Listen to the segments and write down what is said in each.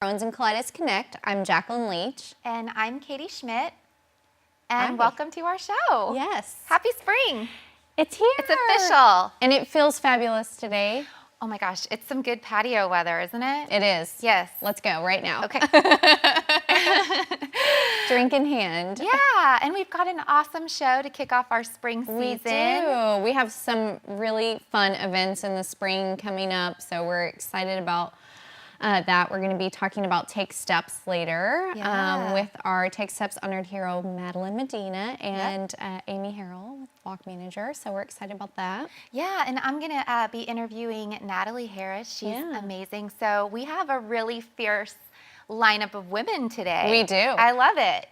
Crohn's and Colitis Connect. I'm Jacquelin Leech. And I'm Katie Schmidt. And welcome to our show. Yes. Happy spring. It's here. It's official. And it feels fabulous today. Oh my gosh, it's some good patio weather, isn't it? It is. Yes. Let's go right now. Okay. Drink in hand. Yeah, and we've got an awesome show to kick off our spring season. We do. We have some really fun events in the spring coming up, so we're excited about that. We're going to be talking about Take Steps later with our Take Steps honored hero, Madelyn Medina, and Amy Harrell, walk manager. So we're excited about that. Yeah, and I'm going to be interviewing Natalie Harris. She's amazing. So we have a really fierce lineup of women today. We do. I love it.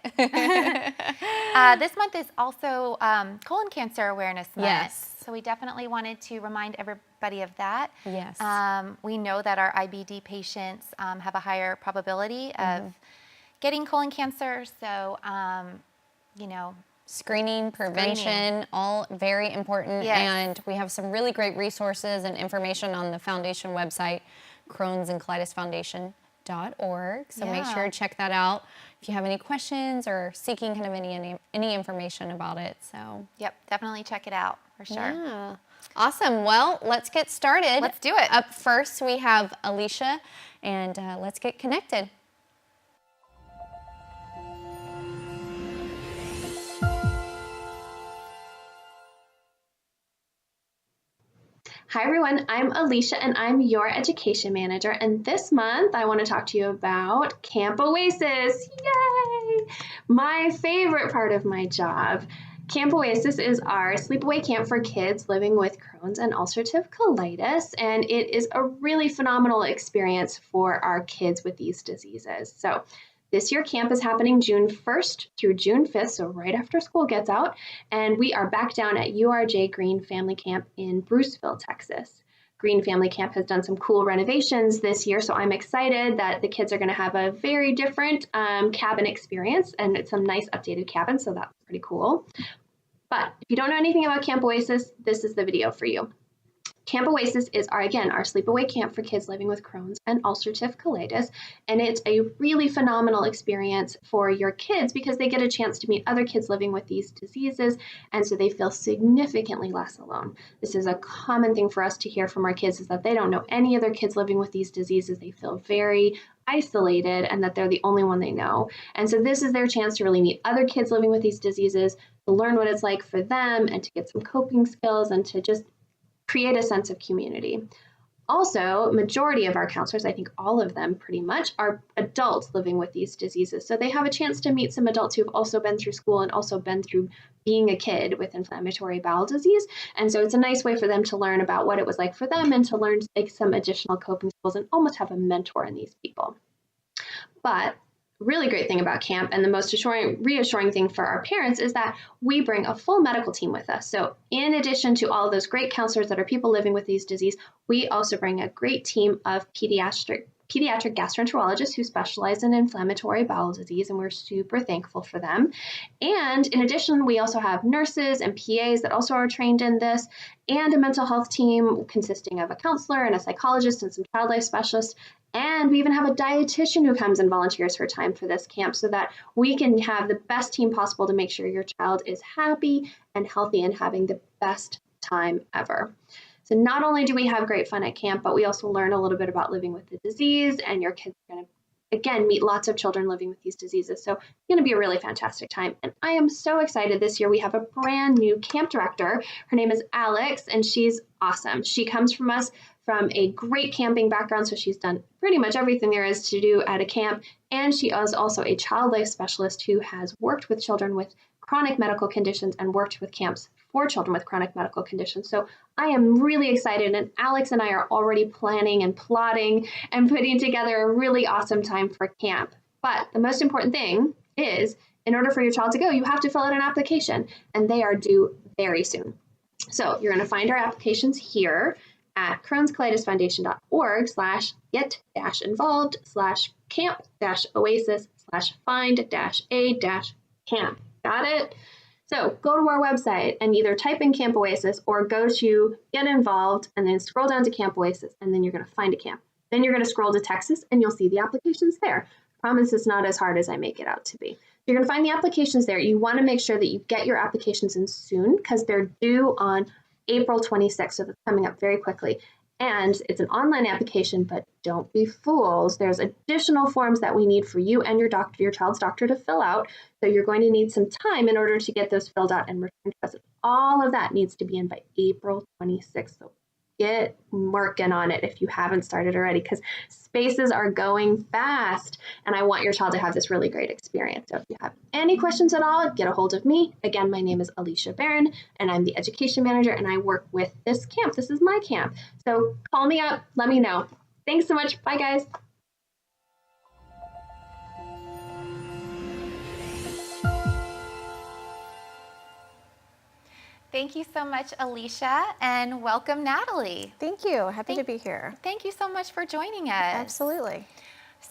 This month is also colon cancer awareness month. Yes. So we definitely wanted to remind everybody of that. Yes. We know that our IBD patients have a higher probability of getting colon cancer. So, you know, screening, prevention, all very important. Yes. And we have some really great resources and information on the foundation website, Crohn's and Colitis Foundation.org. So make sure to check that out if you have any questions or seeking kind of any information about it. So definitely check it out for sure. Yeah. Awesome. Well, let's get started. Let's do it. Up first, we have Alicia, and let's get connected. Hi everyone, I'm Alicia and I'm your education manager, and this month I want to talk to you about Camp Oasis. Yay! My favorite part of my job. Camp Oasis is our sleepaway camp for kids living with Crohn's and ulcerative colitis, and it is a really phenomenal experience for our kids with these diseases. So this year camp is happening June 1st through June 5th, so right after school gets out, and we are back down at URJ Green Family Camp in Bruceville, Texas. Green Family Camp has done some cool renovations this year, so I'm excited that the kids are going to have a very different cabin experience, and it's some nice updated cabins, so that's pretty cool. But if you don't know anything about Camp Oasis, this is the video for you. Camp Oasis is our sleepaway camp for kids living with Crohn's and ulcerative colitis, and it's a really phenomenal experience for your kids because they get a chance to meet other kids living with these diseases, and so they feel significantly less alone. This is a common thing for us to hear from our kids, is that they don't know any other kids living with these diseases. They feel very isolated and that they're the only one they know. And so this is their chance to really meet other kids living with these diseases, to learn what it's like for them, and to get some coping skills, and to just create a sense of community. Also, majority of our counselors, I think all of them pretty much, are adults living with these diseases. So they have a chance to meet some adults who've also been through school and also been through being a kid with inflammatory bowel disease. And so it's a nice way for them to learn about what it was like for them, and to learn like some additional coping skills, and almost have a mentor in these people. But really great thing about camp, and the most reassuring thing for our parents, is that we bring a full medical team with us. So in addition to all of those great counselors that are people living with these diseases, we also bring a great team of pediatric gastroenterologists who specialize in inflammatory bowel disease, and we're super thankful for them. And in addition, we also have nurses and PAs that also are trained in this, and a mental health team consisting of a counselor and a psychologist and some child life specialists. And we even have a dietitian who comes and volunteers her time for this camp, so that we can have the best team possible to make sure your child is happy and healthy and having the best time ever. So not only do we have great fun at camp, but we also learn a little bit about living with the disease, and your kids are going to, again, meet lots of children living with these diseases. So it's going to be a really fantastic time. And I am so excited. This year we have a brand new camp director. Her name is Alex, and she's awesome. She comes from a great camping background, so she's done pretty much everything there is to do at a camp. And she is also a child life specialist who has worked with children with chronic medical conditions and worked with camps for children with chronic medical conditions. So I am really excited, and Alex and I are already planning and plotting and putting together a really awesome time for camp. But the most important thing is, in order for your child to go, you have to fill out an application, and they are due very soon. So you're going to find our applications here at crohnscolitis.org/get-involved/camp-oasis/find-a-camp. Got it? So go to our website and either type in Camp Oasis or go to Get Involved and then scroll down to Camp Oasis, and then you're going to find a camp. Then you're going to scroll to Texas and you'll see the applications there. I promise it's not as hard as I make it out to be. You're going to find the applications there. You want to make sure that you get your applications in soon because they're due on April 26th, so that's coming up very quickly. And it's an online application, but don't be fools. There's additional forms that we need for you and your doctor, your child's doctor, to fill out. So you're going to need some time in order to get those filled out and returned to us. All of that needs to be in by April 26th. So get working on it if you haven't started already, because spaces are going fast and I want your child to have this really great experience. So if you have any questions at all, get a hold of me. Again, my name is Alicia Barron and I'm the education manager and I work with this camp. This is my camp. So call me up, let me know. Thanks so much. Bye, guys. Thank you so much, Alicia, and welcome, Natalie. Thank you. Happy to be here. Thank you so much for joining us. Absolutely.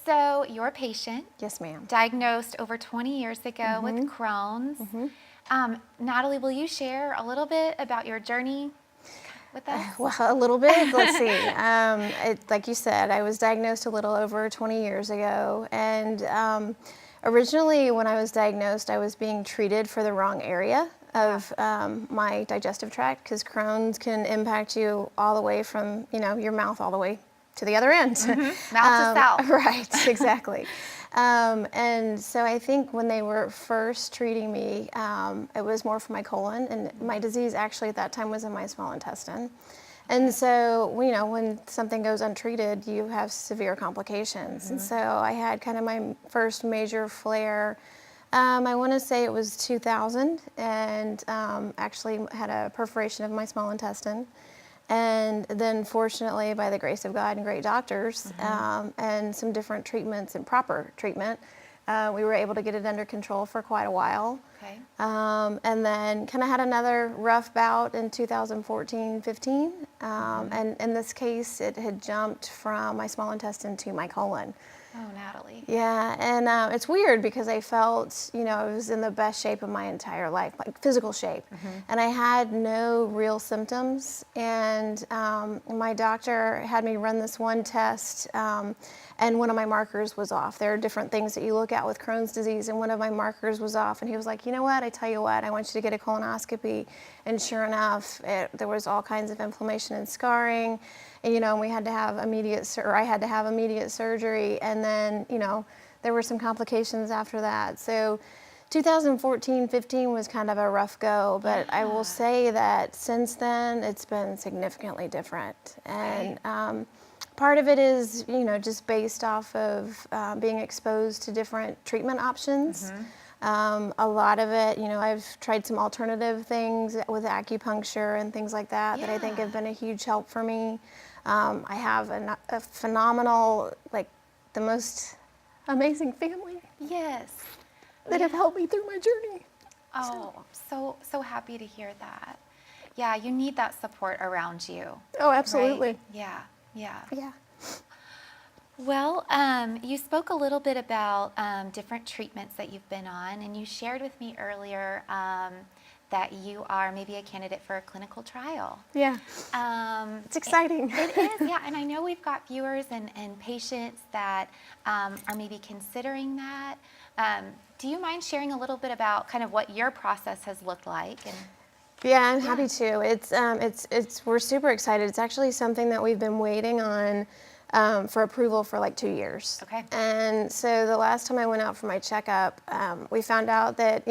So, you're a patient. Yes, ma'am. Diagnosed over 20 years ago with Crohn's. Natalie, will you share a little bit about your journey with us? Well, a little bit. Let's see. Like you said, I was diagnosed a little over 20 years ago, and originally when I was diagnosed, I was being treated for the wrong area of my digestive tract, because Crohn's can impact you all the way from, your mouth all the way to the other end. Mouth to south. Right, exactly. And so I think when they were first treating me, it was more for my colon, and my disease actually at that time was in my small intestine. And so, when something goes untreated, you have severe complications. And so I had kind of my first major flare. I want to say it was 2000, and actually had a perforation of my small intestine. And then fortunately, by the grace of God and great doctors, and some different treatments and proper treatment, we were able to get it under control for quite a while. Okay. And then kind of had another rough bout in 2014-15. And in this case, it had jumped from my small intestine to my colon. Oh, Natalie. Yeah, and it's weird because I felt, I was in the best shape of my entire life, like physical shape, and I had no real symptoms. And my doctor had me run this one test, and one of my markers was off. There are different things that you look at with Crohn's disease, and one of my markers was off. And he was like, you know what? I tell you what, I want you to get a colonoscopy. And sure enough, there was all kinds of inflammation and scarring. And, we had to have I had to have immediate surgery. And then, there were some complications after that. So 2014-15 was kind of a rough go, but I will say that since then, it's been significantly different. And part of it is, just based off of being exposed to different treatment options. A lot of it, I've tried some alternative things with acupuncture and things like that that I think have been a huge help for me. I have a phenomenal, the most amazing family. Yes. That have helped me through my journey. Oh, so happy to hear that. Yeah, you need that support around you. Oh, absolutely. Right? Yeah. Yeah. Well, you spoke a little bit about different treatments that you've been on, and you shared with me earlier that you are maybe a candidate for a clinical trial. Yeah. It's exciting. It is, yeah. And I know we've got viewers and patients that are maybe considering that. Do you mind sharing a little bit about kind of what your process has looked like? Yeah, I'm happy to. We're super excited. It's actually something that we've been waiting on for approval for like 2 years. Okay. And so the last time I went out for my checkup, we found out that,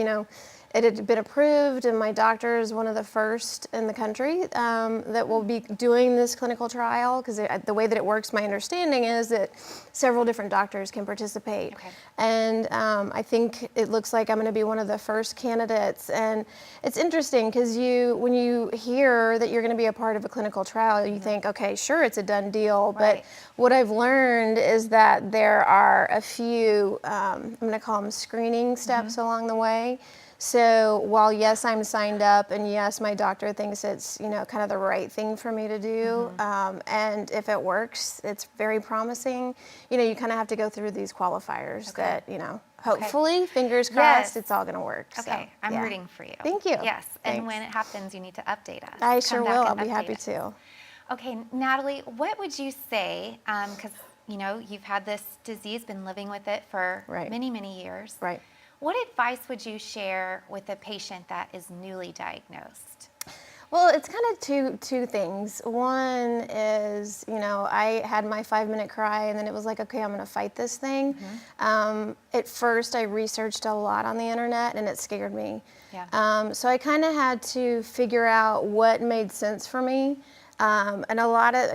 it had been approved, and my doctor is one of the first in the country that will be doing this clinical trial, because the way that it works, my understanding is that several different doctors can participate. Okay. And I think it looks like I'm going to be one of the first candidates. And it's interesting because when you hear that you're going to be a part of a clinical trial, you think, okay, sure, it's a done deal. Right. But what I've learned is that there are a few, I'm going to call them screening steps along the way. So while yes, I'm signed up, and yes, my doctor thinks it's kind of the right thing for me to do, and if it works, it's very promising. You kind of have to go through these qualifiers that hopefully, fingers crossed, it's all going to work. Okay, so, I'm rooting for you. Thank you. Yes, and Thanks. when it happens, you need to update us. I sure Come back will. and I'll be update happy us. to. Okay, Natalie, what would you say, because you've had this disease, been living with it for many, many years. Right. What advice would you share with a patient that is newly diagnosed? Well, it's kind of two things. One is, I had my 5-minute cry, and then it was like, okay, I'm going to fight this thing. At first, I researched a lot on the internet, and it scared me. Yeah. So I kind of had to figure out what made sense for me. And a lot of,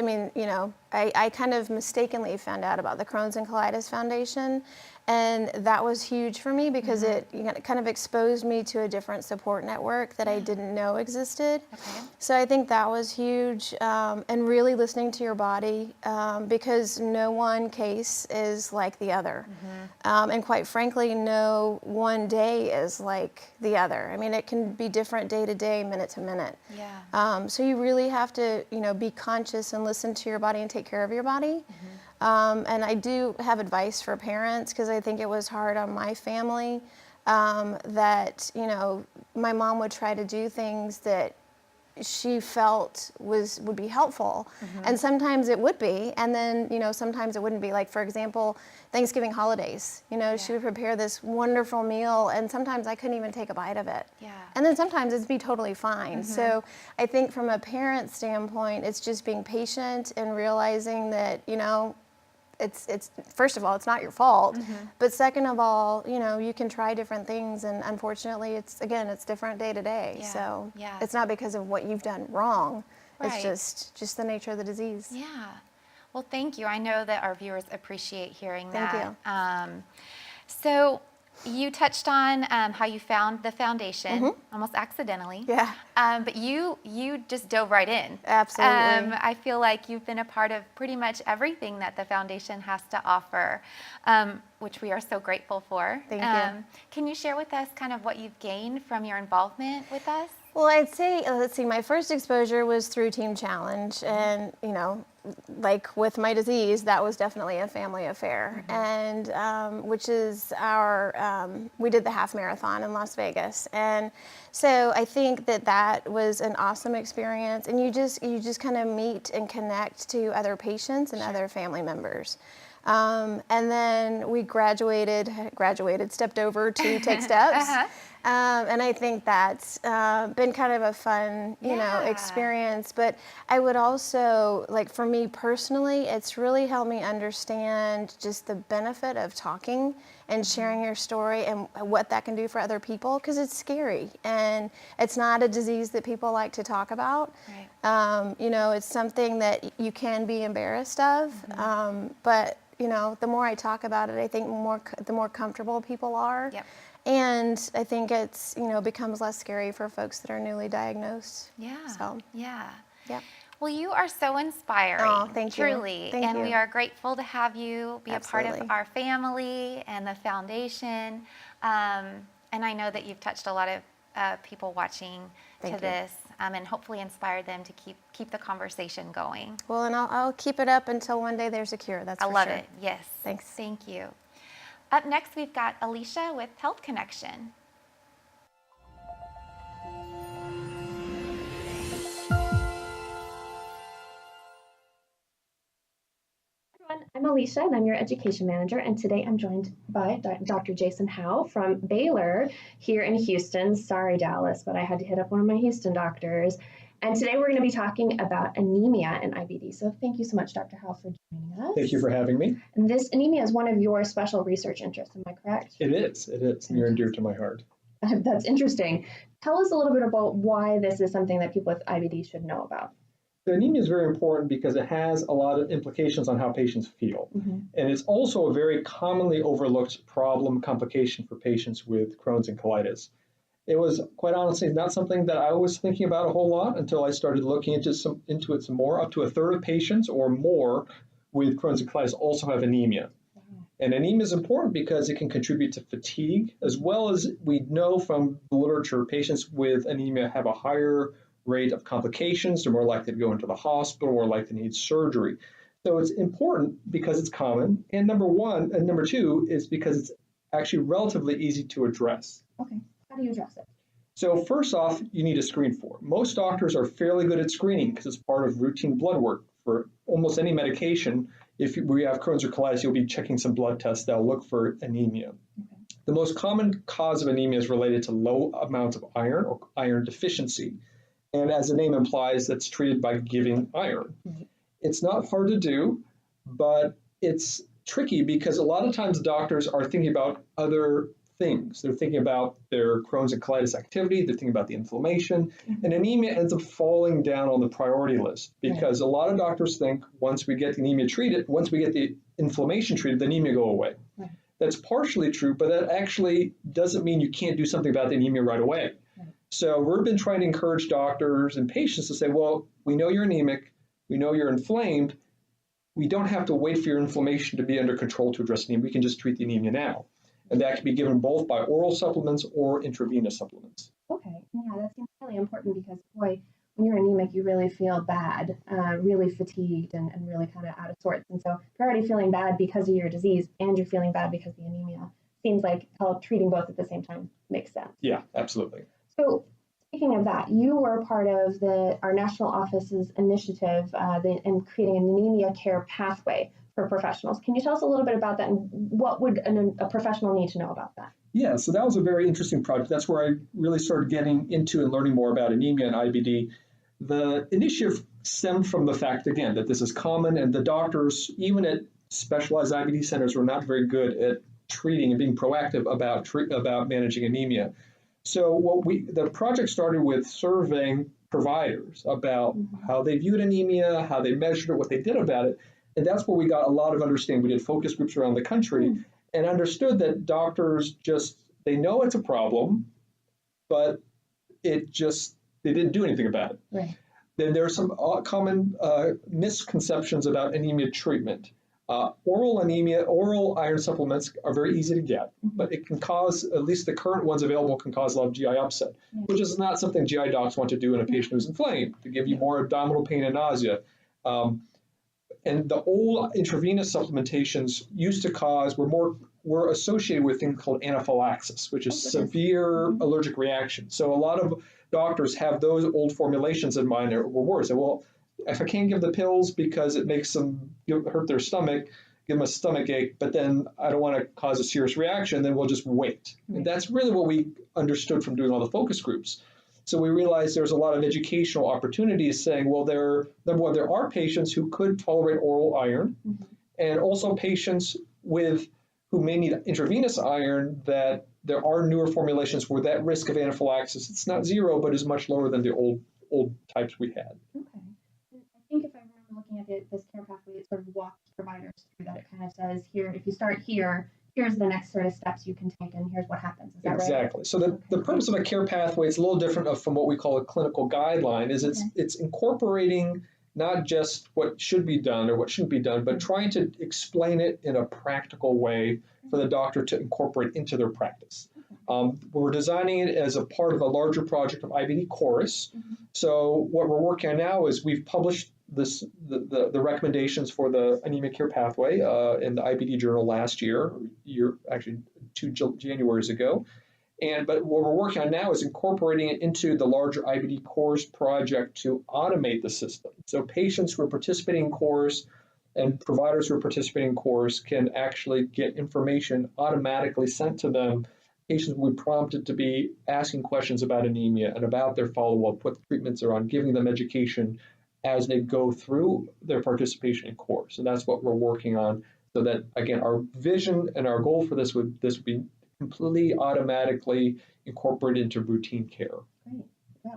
I kind of mistakenly found out about the Crohn's and Colitis Foundation, and that was huge for me because it kind of exposed me to a different support network that I didn't know existed. Okay. So I think that was huge, and really listening to your body, because no one case is like the other. And quite frankly, no one day is like the other. I mean, it can be different day to day, minute to minute. Yeah. So you really have to, be conscious and listen to your body and take care of your body. And I do have advice for parents because I think it was hard on my family, that, my mom would try to do things that she felt would be helpful. And sometimes it would be, and then, sometimes it wouldn't be. Like, for example, Thanksgiving holidays, she would prepare this wonderful meal, and sometimes I couldn't even take a bite of it. Yeah. And then sometimes it'd be totally fine. So I think from a parent standpoint, it's just being patient and realizing that, it's first of all, it's not your fault, but second of all, you can try different things, and unfortunately, it's different day to day. Yeah. So Yeah. it's not because of what you've done wrong. Right. It's just the nature of the disease. Yeah. Well, thank you. I know that our viewers appreciate hearing that. Thank you. So you touched on how you found the foundation almost accidentally. Yeah. But you just dove right in. Absolutely. I feel like you've been a part of pretty much everything that the foundation has to offer, which we are so grateful for. Thank you. Can you share with us kind of what you've gained from your involvement with us? Well, I'd say, let's see, my first exposure was through Team Challenge, and, like with my disease, that was definitely a family affair, and which is we did the half marathon in Las Vegas, and so I think that was an awesome experience, and you just kind of meet and connect to other patients and other family members. And then we graduated, stepped over to take steps. And I think that's been kind of a fun, experience. But I would also, like for me personally, it's really helped me understand just the benefit of talking and sharing your story and what that can do for other people, because it's scary and it's not a disease that people like to talk about. Right. It's something that you can be embarrassed of, but the more I talk about it, I think the more comfortable people are. Yep. And I think it's, becomes less scary for folks that are newly diagnosed. Yeah. So, yeah. Yep. Well, you are so inspiring. Oh, thank you. Truly. Thank you. We are grateful to have you be a part of Absolutely. our family and the foundation. And I know that you've touched a lot of people watching this, and hopefully inspired them to keep the conversation going. Well, and I'll keep it up until one day there's a cure. That's for sure. I love it. Yes. Thanks. Thank you. Up next, we've got Alicia with Health Connection. I'm Alicia, and I'm your education manager, and today I'm joined by Dr. Jason Howe from Baylor here in Houston. Sorry, Dallas, but I had to hit up one of my Houston doctors. And today we're going to be talking about anemia and IBD. So thank you so much, Dr. Howe, for joining us. Thank you for having me. And this anemia is one of your special research interests, am I correct? It is near and dear to my heart. That's interesting. Tell us a little bit about why this is something that people with IBD should know about. The anemia is very important because it has a lot of implications on how patients feel. And it's also a very commonly overlooked problem complication for patients with Crohn's and colitis. It was quite honestly not something that I was thinking about a whole lot until I started looking into it some more. Up to a third of patients or more with Crohn's and colitis also have anemia. And anemia is important because it can contribute to fatigue, as well as we know from the literature, patients with anemia have a higher rate of complications. They're more likely to go into the hospital, more likely to need surgery. So it's important because it's common. And number two is because it's actually relatively easy to address. Okay. How do you address it? So first off, you need to screen for it. Most doctors are fairly good at screening because it's part of routine blood work for almost any medication. If we have Crohn's or colitis, you'll be checking some blood tests that'll look for anemia. Okay. The most common cause of anemia is related to low amounts of iron or iron deficiency. And as the name implies, that's treated by giving iron. Mm-hmm. It's not hard to do, but it's tricky because a lot of times doctors are thinking about other things. They're thinking about their Crohn's and colitis activity, they're thinking about the inflammation, and anemia ends up falling down on the priority list because a lot of doctors think once we get the anemia treated, once we get the inflammation treated, the anemia go away. Right. That's partially true, but that actually doesn't mean you can't do something about the anemia right away. Right. So we've been trying to encourage doctors and patients to say, well, we know you're anemic, we know you're inflamed, we don't have to wait for your inflammation to be under control to address anemia, we can just treat the anemia now. And that can be given both by oral supplements or intravenous supplements. Okay, yeah, that seems really important because, boy, when you're anemic, you really feel bad, really fatigued and really kind of out of sorts. And so if you're already feeling bad because of your disease and you're feeling bad because of the anemia, seems like treating both at the same time makes sense. Yeah, absolutely. So speaking of that, you were part of our national office's initiative in creating an anemia care pathway for professionals. Can you tell us a little bit about that and what would a professional need to know about that? Yeah, so that was a very interesting project. That's where I really started getting into and learning more about anemia and IBD. The initiative stemmed from the fact, again, that this is common and the doctors, even at specialized IBD centers, were not very good at treating and being proactive about managing anemia. So the project started with surveying providers about how they viewed anemia, how they measured it, what they did about it. And that's where we got a lot of understanding. We did focus groups around the country and understood that doctors they know it's a problem, but they didn't do anything about it. Right. Then there are some common misconceptions about anemia treatment. Oral iron supplements are very easy to get, but it can cause, at least the current ones available, can cause a lot of GI upset, which is not something GI docs want to do in a patient who's inflamed, to give you more abdominal pain and nausea. And the old intravenous supplementations used to cause, were associated with things called anaphylaxis, which is severe allergic reaction. So a lot of doctors have those old formulations in mind or were worse. Well, if I can't give the pills because it makes them hurt their stomach, give them a stomach ache, but then I don't want to cause a serious reaction, then we'll just wait. And that's really what we understood from doing all the focus groups. So we realized there's a lot of educational opportunities saying, well, there are patients who could tolerate oral iron, and also patients who may need intravenous iron, that there are newer formulations where that risk of anaphylaxis, it's not zero, but is much lower than the old types we had. Okay. I think if I remember looking at this care pathway, it sort of walks providers through that. It kind of says, here, if you start here, here's the next sort of steps you can take, and here's what happens. Is that right? Exactly. So the purpose of a care pathway is a little different from what we call a clinical guideline. It's incorporating not just what should be done or what shouldn't be done, but trying to explain it in a practical way for the doctor to incorporate into their practice. We're designing it as a part of a larger project of IBD Chorus. So what we're working on now is we've published the recommendations for the anemia care pathway in the IBD journal last year, actually 2 Januaries ago. But what we're working on now is incorporating it into the larger IBD Course project to automate the system. So patients who are participating in Course and providers who are participating in Course can actually get information automatically sent to them. Patients will be prompted to be asking questions about anemia and about their follow-up, what treatments are on, giving them education as they go through their participation in Course. And that's what we're working on, so that, again, our vision and our goal for this would be completely automatically incorporated into routine care. Great. Yeah.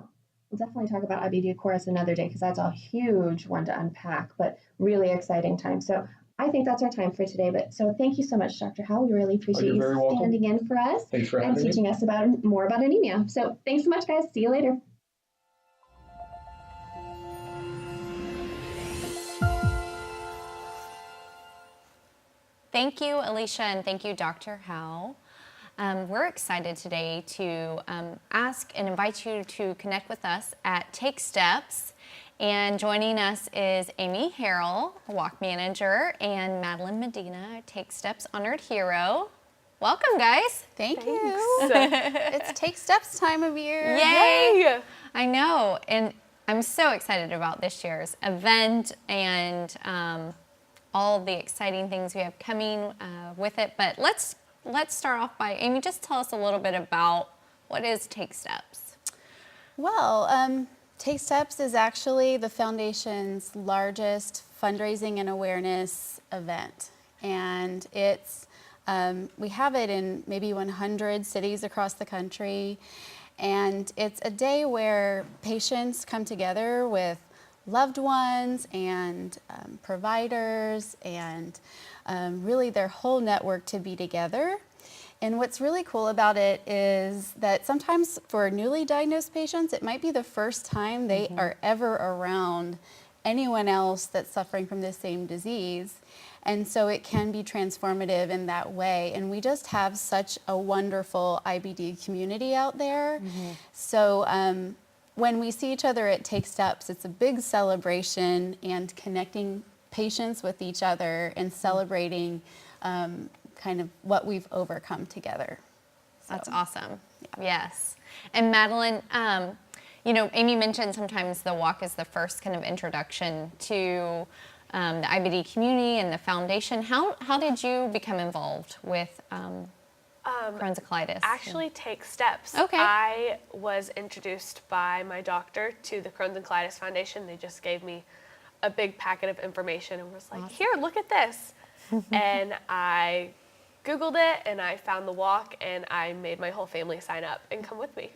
We'll definitely talk about IBD Chorus another day because that's a huge one to unpack, but really exciting time. So I think that's our time for today. So thank you so much, Dr. Harrell. We really appreciate you standing in for us and teaching us more about anemia. So thanks so much, guys. See you later. Thank you, Alicia, and thank you, Dr. Harrell. We're excited today to ask and invite you to connect with us at Take Steps. And joining us is Amy Harrell, Walk Manager, and Madelyn Medina, Take Steps Honored Hero. welcome, guys. Thank you. It's Take Steps time of year. Yay! I know, and I'm so excited about this year's event and all the exciting things we have coming with it. But let's start off by, Amy, just tell us a little bit about what is Take Steps. Well, Take Steps is actually the Foundation's largest fundraising and awareness event. And it's, we have it in maybe 100 cities across the country. And it's a day where patients come together with loved ones and providers and really their whole network to be together. And what's really cool about it is that sometimes for newly diagnosed patients, it might be the first time they are ever around anyone else that's suffering from the same disease. And so it can be transformative in that way. And we just have such a wonderful IBD community out there. So when we see each other at Take Steps, it's a big celebration and connecting patients with each other and celebrating kind of what we've overcome together. So, That's awesome. Yes. And Madelyn, you know, Amy mentioned sometimes the walk is the first kind of introduction to the IBD community and the foundation. How did you become involved with Crohn's and colitis? Actually, Take Steps. Okay. I was introduced by my doctor to the Crohn's and Colitis Foundation. They just gave me a big packet of information and was like, here, look at this. And I Googled it and I found the walk and I made my whole family sign up and come with me.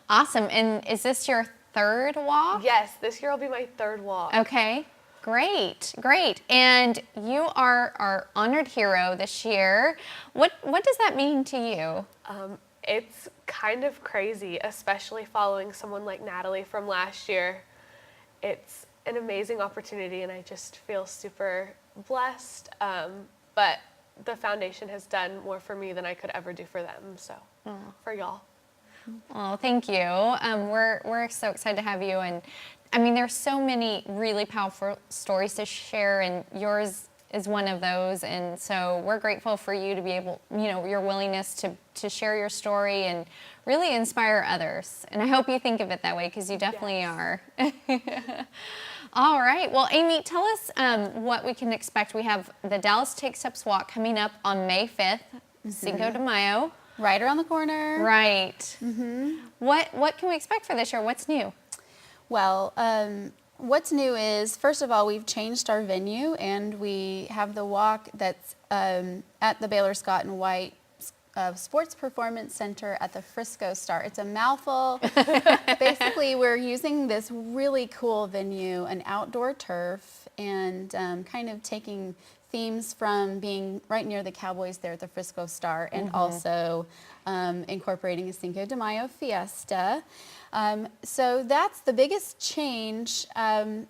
Awesome. And is this your third walk? Yes, this year will be my third walk. Okay. Great, great. And you are our honored hero this year. What does that mean to you? It's kind of crazy, especially following someone like Natalie from last year. It's an amazing opportunity and I just feel super blessed. But the foundation has done more for me than I could ever do for them. So for y'all. Oh, thank you. We're so excited to have you. And I mean, there's so many really powerful stories to share, and yours is one of those. And so we're grateful for you to be able, you know, your willingness to share your story and really inspire others. And I hope you think of it that way, because you definitely are. All right. Well, Amy, tell us what we can expect. We have the Dallas Take Steps Walk coming up on May 5th, Cinco de Mayo. right around the corner. Right. What can we expect for this year? What's new? Well, what's new is, first of all, we've changed our venue and we have the walk that's at the Baylor Scott and White Sports Performance Center at the Frisco Star. It's a mouthful. Basically, we're using this really cool venue, an outdoor turf, and kind of taking themes from being right near the Cowboys there at the Frisco Star, and also incorporating a Cinco de Mayo fiesta. So that's the biggest change.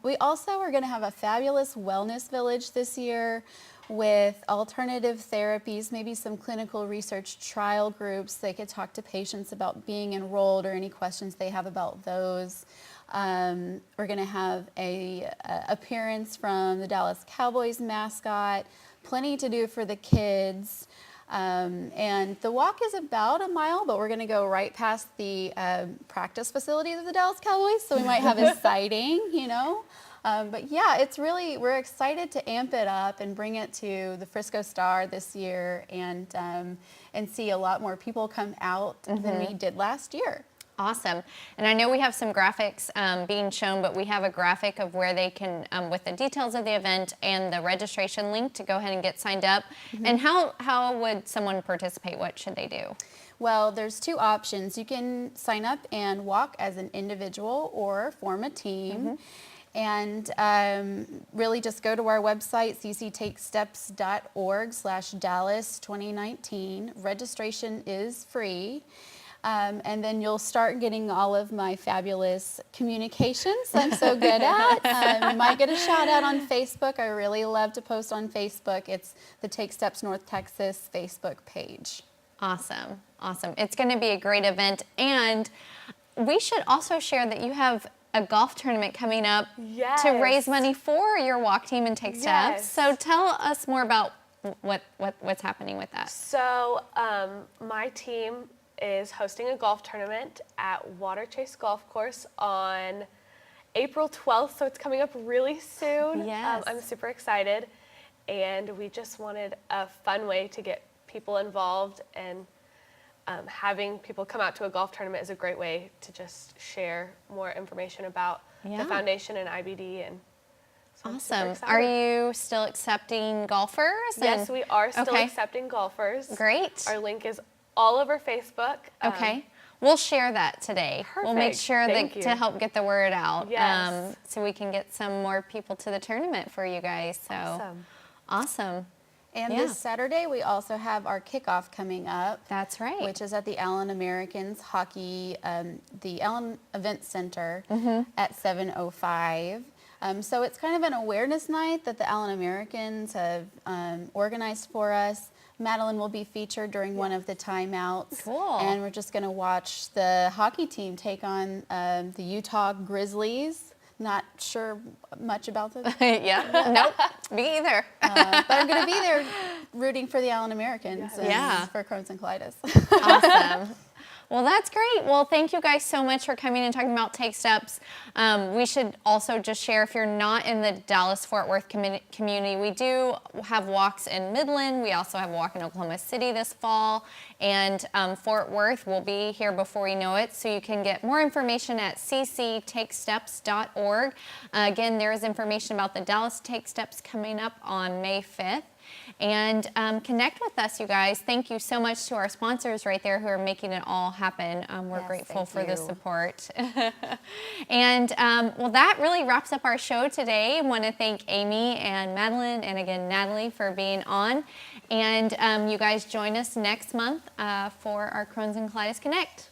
We also are going to have a fabulous wellness village this year with alternative therapies, maybe some clinical research trial groups. They could talk to patients about being enrolled or any questions they have about those. We're going to have a appearance from the Dallas Cowboys mascot, plenty to do for the kids. And the walk is about a mile, but we're going to go right past the practice facilities of the Dallas Cowboys, so we might have a sighting, you know. But yeah, it's really, we're excited to amp it up and bring it to the Frisco Star this year, and see a lot more people come out than we did last year. Awesome. And I know we have some graphics being shown, but we have a graphic of where they can, with the details of the event and the registration link to go ahead and get signed up. And how would someone participate? What should they do? Well, there's two options. You can sign up and walk as an individual or form a team. And really just go to our website, cctakesteps.org/Dallas2019. Registration is free. And then you'll start getting all of my fabulous communications I'm so good at. You might get a shout out on Facebook. I really love to post on Facebook. It's the Take Steps North Texas Facebook page. Awesome. Awesome. It's going to be a great event. And we should also share that you have a golf tournament coming up to raise money for your walk team and Take Steps. So tell us more about what's happening with that? So my team is hosting a golf tournament at Water Chase Golf Course on April 12th, so it's coming up really soon. Yes. I'm super excited, and we just wanted a fun way to get people involved, and having people come out to a golf tournament is a great way to just share more information about the foundation and IBD. And so I'm super Awesome. excited. Are you still accepting golfers? Yes, we are still Okay. accepting golfers. Great. Our link is all over Facebook. Okay. We'll share that today. We'll make Perfect. sure Thank that you. to help get the word out. Yes. So we can get some more people to the tournament for you guys. So awesome. And Yeah. this Saturday, we also have our kickoff coming up. That's right. Which is at the Allen Americans Hockey, the Allen Event Center at 7:05. So it's kind of an awareness night that the Allen Americans have organized for us. Madelyn will be featured during one of the timeouts. Cool. And we're just going to watch the hockey team take on the Utah Grizzlies. Not sure much about them. Nope. Me either. But I'm going to be there rooting for the Allen Americans and Yeah. for Crohn's and Colitis. Awesome. Well, that's great. Well, thank you guys so much for coming and talking about Take Steps. We should also just share, if you're not in the Dallas-Fort Worth community, we do have walks in Midland. We also have a walk in Oklahoma City this fall. And Fort Worth will be here before we know it. So you can get more information at cctakesteps.org. Again, there is information about the Dallas Take Steps coming up on May 5th. And connect with us, you guys. Thank you so much to our sponsors right there who are making it all happen. We're Yes, grateful thank for the you. support. And well, that really wraps up our show today. I want to thank Amy and Madelyn and again Natalie for being on. And you guys join us next month for our Crohn's and Colitis Connect.